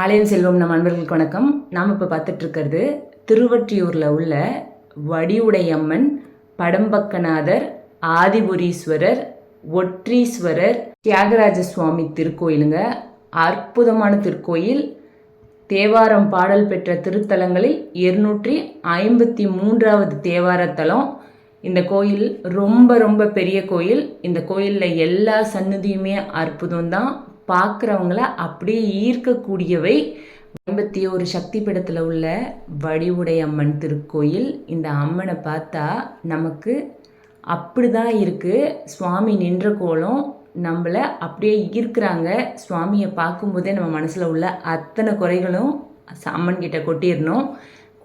ஆலயம் செல்வம் நம் அன்பர்களுக்கு வணக்கம். நாம் இப்போ பார்த்துட்டு இருக்கிறது திருவொற்றியூரில் உள்ள வடிவுடையம்மன், படம்பக்கநாதர், ஆதிபுரீஸ்வரர், ஒற்றீஸ்வரர், தியாகராஜ சுவாமி திருக்கோயிலுங்க. அற்புதமான திருக்கோயில். தேவாரம் பாடல் பெற்ற திருத்தலங்களில் 253வது தேவாரத்தலம். இந்த கோயில் ரொம்ப ரொம்ப பெரிய கோயில். இந்த கோயிலில் எல்லா சன்னதியுமே அற்புதம்தான். பார்க்குறவங்கள அப்படியே ஈர்க்கக்கூடியவை. 51 சக்தி பீடத்தில் உள்ள வடிவுடையம்மன் திருக்கோயில். இந்த அம்மனை பார்த்தா நமக்கு அப்படி தான் இருக்குது. சுவாமி நின்ற கோலம் நம்மளை அப்படியே ஈர்க்கிறாங்க. சுவாமியை பார்க்கும்போதே நம்ம மனசில் உள்ள அத்தனை குறைகளும் அம்மன்கிட்ட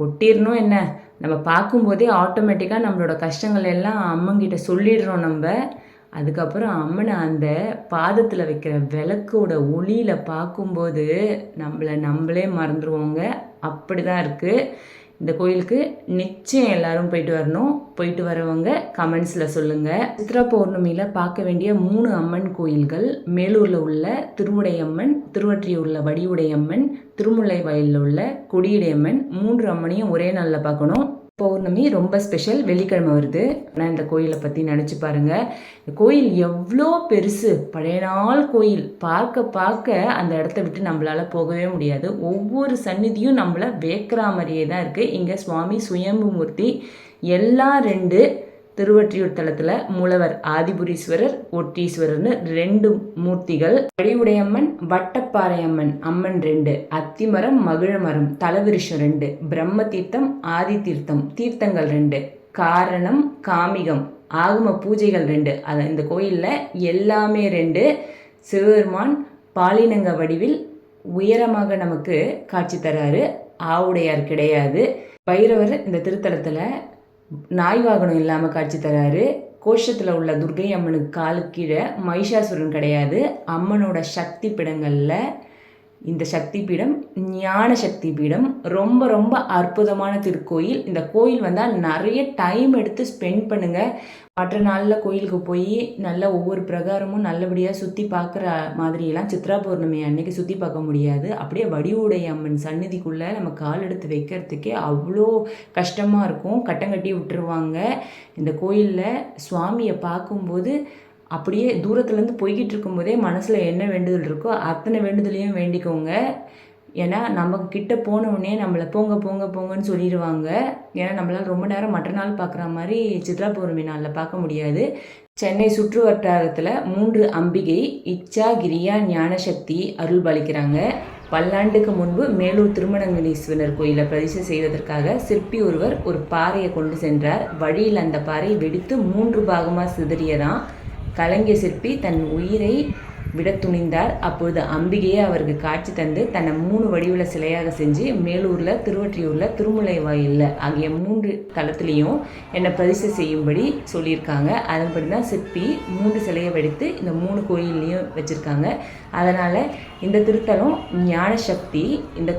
கொட்டிடணும் என்ன, நம்ம பார்க்கும்போதே ஆட்டோமேட்டிக்காக நம்மளோட கஷ்டங்கள் எல்லாம் அம்மன்கிட்ட சொல்லிடுறோம் நம்ம. அதுக்கப்புறம் அம்மனை அந்த பாதத்தில் வைக்கிற விளக்கோட ஒளியில் பார்க்கும்போது நம்மளே மறந்துடுவோங்க. அப்படி தான் இருக்குது. இந்த கோயிலுக்கு நிச்சயம் எல்லாரும் போயிட்டு வரணும். போயிட்டு வரவங்க கமெண்ட்ஸில் சொல்லுங்கள். சித்ரா பௌர்ணமியில் பார்க்க வேண்டிய 3 அம்மன் கோயில்கள்: மேலூரில் உள்ள திருவுடையம்மன், திருவொற்றியூரில் வடிவுடையம்மன், திருமுல்லை வயலில் உள்ள கொடியுடையம்மன். 3 அம்மனையும் ஒரே நாளில் பார்க்கணும். பௌர்ணமி ரொம்ப ஸ்பெஷல், வெள்ளிக்கிழமை வருது. ஆனால் இந்த கோயிலை பற்றி நினச்சி பாருங்கள். இந்த கோயில் எவ்வளோ பெருசு, பழைய நாள் கோயில். பார்க்க அந்த இடத்த விட்டு நம்மளால் போகவே முடியாது. ஒவ்வொரு சந்நிதியும் நம்மளை வேக்கிற மாதிரியே தான் இருக்குது. இங்கே சுவாமி சுயம்பு மூர்த்தி. எல்லா 2 திருவொற்றியூர் தலத்தில் மூலவர் ஆதிபுரீஸ்வரர், ஒற்றீஸ்வரர்னு 2 மூர்த்திகள். வடிவுடையம்மன், வட்டப்பாறையம்மன் அம்மன் 2, அத்திமரம், மகிழமரம், தலவிருஷம் 2, பிரம்ம தீர்த்தம், ஆதி தீர்த்தம், தீர்த்தங்கள் 2, காரணம், காமிகம், ஆகம பூஜைகள் 2. இந்த கோயிலில் எல்லாமே 2. சிவபெருமான் பாலினங்க வடிவில் உயரமாக நமக்கு காட்சி தராரு. ஆவுடையார் கிடையாது. பைரவர் இந்த திருத்தலத்தில் நாய் வாகனம் இல்லாமல் காட்சி தராரு. கோஷத்தில் உள்ள துர்கை அம்மனுக்கு காலு கீழே மகிஷாசுரன் கிடையாது. அம்மனோட சக்தி பீடங்களில் இந்த சக்தி பீடம் ஞான சக்தி பீடம். ரொம்ப ரொம்ப அற்புதமான திருக்கோயில். இந்த கோயில் வந்தால் நிறைய டைம் எடுத்து ஸ்பெண்ட் பண்ணுங்கள். மற்ற நாளில் கோயிலுக்கு போய் நல்லா ஒவ்வொரு பிரகாரமும் நல்லபடியாக சுற்றி பார்க்குற மாதிரியெல்லாம் சித்ரா பௌர்ணமி அன்னைக்கு சுற்றி பார்க்க முடியாது. அப்படியே வடிவுடைய அம்மன் சந்நிதிக்குள்ளே நம்ம கால் எடுத்து வைக்கிறதுக்கே அவ்வளோ கஷ்டமாக இருக்கும். கட்டங்கட்டி விட்டுருவாங்க. இந்த கோயிலில் சுவாமியை பார்க்கும்போது அப்படியே தூரத்துலேருந்து போய்கிட்டு இருக்கும்போதே மனசில் என்ன வேண்டுதல் இருக்கோ அத்தனை வேண்டுதலையும் வேண்டிக்கோங்க. ஏன்னா நமக்கு கிட்ட போனவுடனே நம்மளை போங்கன்னு சொல்லிடுவாங்க. ஏன்னா நம்மளால் ரொம்ப நேரம் மற்ற நாள் பார்க்குற மாதிரி சித்ரா பௌர்ணமி நாளில் பார்க்க முடியாது. சென்னை சுற்று வட்டாரத்தில் 3 அம்பிகை இச்சா, கிரியா, ஞானசக்தி அருள் பாலிக்கிறாங்க. பல்லாண்டுக்கு முன்பு மேலூர் திருமணங்கலீஸ்வரர் கோயிலை பிரதிஷ்டை செய்வதற்காக சிற்பி ஒருவர் ஒரு பாறையை கொண்டு சென்றார். வழியில் அந்த பாறை வெடித்து 3 பாகமாக சிதறியதான். கலங்கிய சிற்பி தன் உயிரை விட துணிந்தார். அப்பொழுது அம்பிகையே அவருக்கு காட்சி தந்து தன்னை 3 வடிவில் சிலையாக செஞ்சு மேலூரில், திருவொற்றியூரில், திருமுல்லை வாயிலில் ஆகிய 3 தலத்துலேயும் என்னை பிரதிஷ்டை செய்யும்படி சொல்லியிருக்காங்க. அதன்படி தான் சிற்பி 3 சிலையை வெடித்து இந்த 3 கோயில்லையும் வச்சுருக்காங்க. அதனால் இந்த திருத்தலம் ஞான சக்தி. இந்த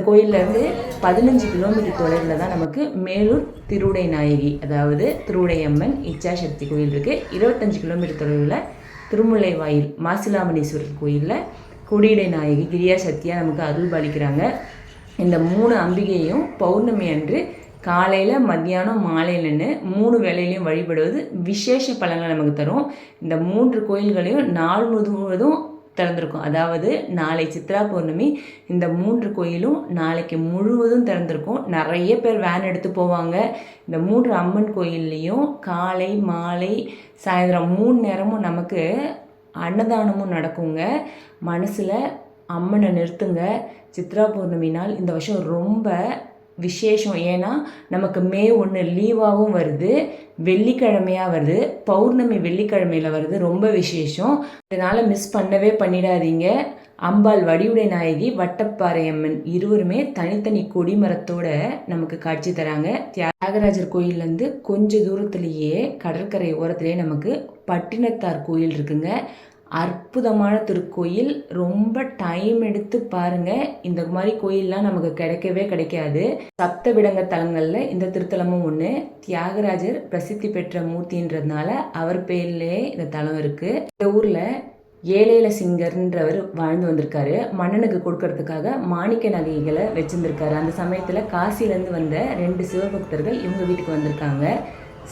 கோயிலேருந்து 15 கிலோமீட்டர் தொலைவில் தான் நமக்கு மேலூர் திருவுடை நாயகி, அதாவது திருவுடையம்மன் இச்சாசக்தி கோயில் இருக்குது. 25 கிலோமீட்டர் தொலைவில் திருமுல்லை வாயில் மாசிலாமணீஸ்வரர் கோயிலில் கொடியுடை நாயகி கிரியா சக்தியாக நமக்கு அருள் பாலிக்கிறாங்க. இந்த 3 அம்பிகையும் பௌர்ணமி அன்று காலையில், மத்தியானம், மாலையிலன்னு 3 வேளையிலையும் வழிபடுவது விசேஷ பலன்களை நமக்கு தரும். இந்த 3 கோயில்களையும் நாள் முழுவதும் திறந்திருக்கும். அதாவது நாளை சித்ரா பௌர்ணமி. இந்த 3 கோயிலும் நாளைக்கு முழுவதும் திறந்திருக்கும். நிறைய பேர் வேன் எடுத்து போவாங்க. இந்த 3 அம்மன் கோயில்லையும் காலை, மாலை, சாயந்தரம் 3 நேரமும் நமக்கு அன்னதானமும் நடக்குங்க. மனசில் அம்மனை நிறுத்துங்க. சித்ரா பௌர்ணமி நாள் இந்த வருஷம் ரொம்ப விசேஷம். ஏன்னா நமக்கு மே 1 லீவாகவும் வருது, வெள்ளிக்கிழமையாக வருது, பௌர்ணமி வெள்ளிக்கிழமையில் வருது. ரொம்ப விசேஷம். இதனால் மிஸ் பண்ணிடாதீங்க. அம்பாள் வடிவுடை நாயகி, வட்டப்பாறையம்மன் இருவருமே தனித்தனி கொடிமரத்தோட நமக்கு காட்சி தராங்க. தியாகராஜர் கோயிலேருந்து கொஞ்ச தூரத்துலேயே கடற்கரை ஓரத்துலேயே நமக்கு பட்டினத்தார் கோயில் இருக்குங்க. அற்புதமான திருக்கோயில். ரொம்ப டைம் எடுத்து பாருங்கள். இந்த மாதிரி கோயிலெலாம் நமக்கு கிடைக்காது. சப்த விடங்க தலங்களில் இந்த திருத்தலமும் ஒன்று. தியாகராஜர் பிரசித்தி பெற்ற மூர்த்தின்றதுனால அவர் பேர்லேயே இந்த தலம் இருக்குது. இந்த ஊரில் ஏலேல சிங்கர்ன்றவர் வாழ்ந்து வந்திருக்காரு. மன்னனுக்கு கொடுக்கறதுக்காக மாணிக்க நகைகளை வச்சுருந்துருக்காரு. அந்த சமயத்தில் காசிலேருந்து வந்த 2 சிவபக்தர்கள் இவங்க வீட்டுக்கு வந்திருக்காங்க.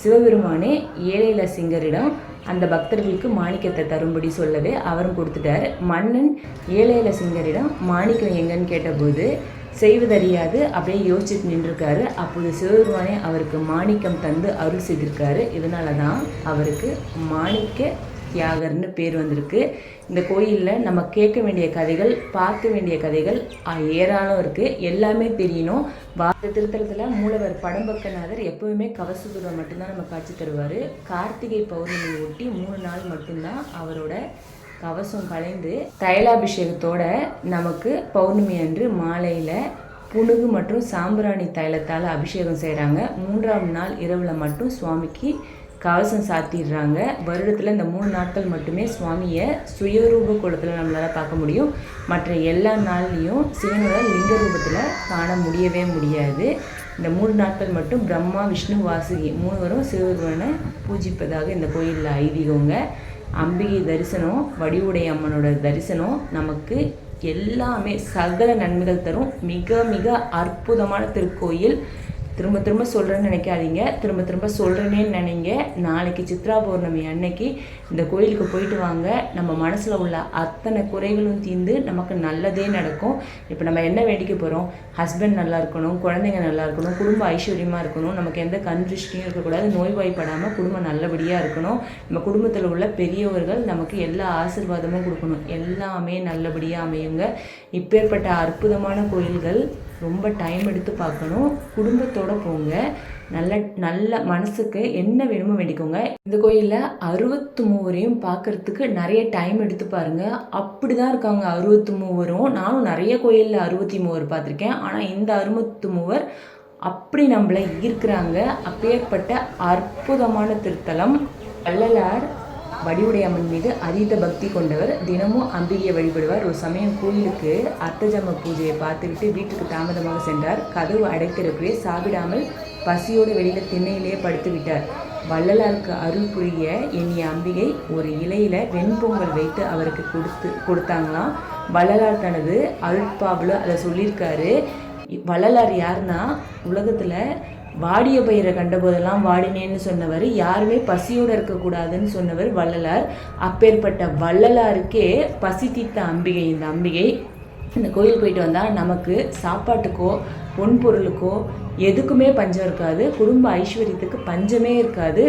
சிவபெருமானே ஏலேல சிங்கரிடம் அந்த பக்தர்களுக்கு மாணிக்கத்தை தரும்படி சொல்லவே அவரும் கொடுத்துட்டார். மன்னன் ஏலேல சிங்கரிடம் மாணிக்கம் எங்கன்னு கேட்டபோது செய்வதறியாது அப்படியே யோசிச்சுட்டு நின்றுருக்காரு. அப்போது சிவபெருமானே அவருக்கு மாணிக்கம் தந்து அருள் செய்திருக்காரு. இதனால தான் அவருக்கு மாணிக்க தியாகர்னு பேர் வந்திருக்கு. இந்த கோயிலில் நம்ம கேட்க வேண்டிய கதைகள், பார்க்க வேண்டிய கதைகள் ஏராளம் இருக்குது. எல்லாமே தெரியணும். திருத்தலத்தில் மூலவர் படம்பக்கநாதர் எப்போவுமே கவசத்துடன் மட்டும்தான் நம்ம காட்சி தருவார். கார்த்திகை பௌர்ணமியை ஒட்டி 3 நாள் மட்டும்தான் அவரோட கவசம் கலைந்து தைலாபிஷேகத்தோட நமக்கு பௌர்ணமி அன்று மாலையில் புனுகு மற்றும் சாம்பிராணி தைலத்தால் அபிஷேகம் செய்கிறாங்க. 3ஆம் நாள் இரவில் மட்டும் சுவாமிக்கு கவசம் சாத்திடுறாங்க. வருடத்தில் இந்த 3 நாட்கள் மட்டுமே சுவாமியை சுயரூப கோலத்தில் நம்மளால் பார்க்க முடியும். மற்ற எல்லா நாள்லேயும் சிவனோட லிங்க ரூபத்தில் காண முடியவே முடியாது. இந்த 3 நாட்கள் மட்டும் பிரம்மா, விஷ்ணு, வாசுகி 3வரும் சிவபெருமானை பூஜிப்பதாக இந்த கோயிலில் ஐதீகங்க. அம்பிகை தரிசனம், வடிவுடை அம்மனோட தரிசனம் நமக்கு எல்லாமே சகல நன்மைகள் தரும். மிக மிக அற்புதமான திருக்கோயில். திரும்ப திரும்ப சொல்கிறேன்னு நினைக்காதீங்க, திரும்ப திரும்ப சொல்கிறேனேன்னு நினைங்க. நாளைக்கு சித்ரா பௌர்ணமி அன்னைக்கு இந்த கோயிலுக்கு போயிட்டு வாங்க. நம்ம மனசில் உள்ள அத்தனை குறைகளும் தீர்ந்து நமக்கு நல்லதே நடக்கும். இப்போ நம்ம என்ன வேண்டிக்க போகிறோம்? ஹஸ்பண்ட் நல்லா இருக்கணும், குழந்தைங்க நல்லா இருக்கணும், குடும்ப ஐஸ்வர்யமாக இருக்கணும், நமக்கு எந்த கண்திருஷ்டியும் இருக்கக்கூடாது, நோய்வாய்ப்படாமல் குடும்பம் நல்லபடியாக இருக்கணும், நம்ம குடும்பத்தில் உள்ள பெரியவர்கள் நமக்கு எல்லா ஆசீர்வாதமும் கொடுக்கணும். எல்லாமே நல்லபடியாக அமையுங்க. இப்பேற்பட்ட அற்புதமான கோயில்கள் ரொம்ப டைம் எடுத்து பார்க்கணும். குடும்பத்தோடு போங்க. நல்ல மனசுக்கு என்ன வேணுமோ வேண்டிக்கோங்க. இந்த கோயிலில் 63 பார்க்குறதுக்கு நிறைய டைம் எடுத்து பாருங்கள். அப்படி தான் இருக்காங்க 63. நானும் நிறைய கோயிலில் 63 பார்த்துருக்கேன். ஆனால் இந்த 63 அப்படி நம்மளை ஈர்க்கிறாங்க. அப்பேற்பட்ட அற்புதமான திருத்தலம். வள்ளலார் வடிவுடைய அம்மன் மீது அதீத பக்தி கொண்டவர். தினமும் அம்பிகையை வழிபடுவார். ஒரு சமயம் கோயிலுக்கு அர்த்தஜாம பூஜையை பார்த்துக்கிட்டு வீட்டுக்கு தாமதமாக சென்றார். கதவு அடைத்திருக்கவே சாப்பிடாமல் பசியோடு வெளியில் திண்ணையிலேயே படுத்து விட்டார். வள்ளலாருக்கு அருள் புரிய எண்ணிய அம்பிகை ஒரு இலையில் வெண்பொங்கல் வைத்து அவருக்கு கொடுத்தாங்களாம். வள்ளலார் தனது அருட்பாவில் அதை சொல்லியிருக்காரு. வள்ளலார் யாருன்னா, உலகத்தில் வாடிய பயிரை கண்டபோதெல்லாம் வாடினேன்னு சொன்னவர், யாருமே பசியோடு இருக்கக்கூடாதுன்னு சொன்னவர் வள்ளலார். அப்பேற்பட்ட வள்ளலாருக்கே பசி தீர்த்த அம்பிகை இந்த அம்பிகை. இந்த கோயில் போயிட்டு வந்தால் நமக்கு சாப்பாட்டுக்கோ பொன் பொருளுக்கோ எதுக்குமே பஞ்சம் இருக்காது. குடும்ப ஐஸ்வர்யத்துக்கு பஞ்சமே இருக்காது.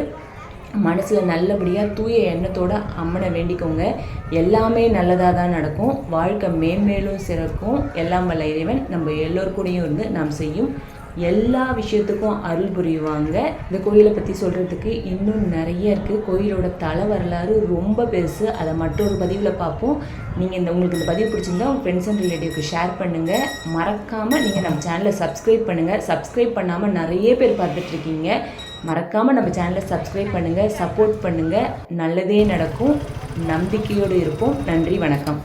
மனசில் நல்லபடியாக தூய எண்ணத்தோடு அம்மனை வேண்டிக்கோங்க. எல்லாமே நல்லதாக தான் நடக்கும். வாழ்க்கை மேன்மேலும் சிறக்கும். எல்லாம் வல்ல இறைவன் நம்ம எல்லோருக்கூடையும் இருந்து நாம் செய்யும் எல்லா விஷயத்துக்கும் அருள் புரிவாங்க. இந்த கோயிலை பற்றி சொல்கிறதுக்கு இன்னும் நிறைய இருக்குது. கோயிலோட தல வரலாறு ரொம்ப பெருசு. அதை மற்றொரு பதிவில் பார்ப்போம். நீங்கள் உங்களுக்கு இந்த பதிவு பிடிச்சிருந்தா உங்கள் ஃப்ரெண்ட்ஸ் அண்ட் ரிலேட்டிவ்க்கு ஷேர் பண்ணுங்கள். மறக்காமல் நீங்கள் நம்ம சேனலை சப்ஸ்கிரைப் பண்ணுங்கள். சப்ஸ்கிரைப் பண்ணாமல் நிறைய பேர் பார்த்துட்ருக்கீங்க. மறக்காமல் நம்ம சேனலை சப்ஸ்கிரைப் பண்ணுங்கள், சப்போர்ட் பண்ணுங்கள். நல்லதே நடக்கும். நம்பிக்கையோடு இருப்போம். நன்றி, வணக்கம்.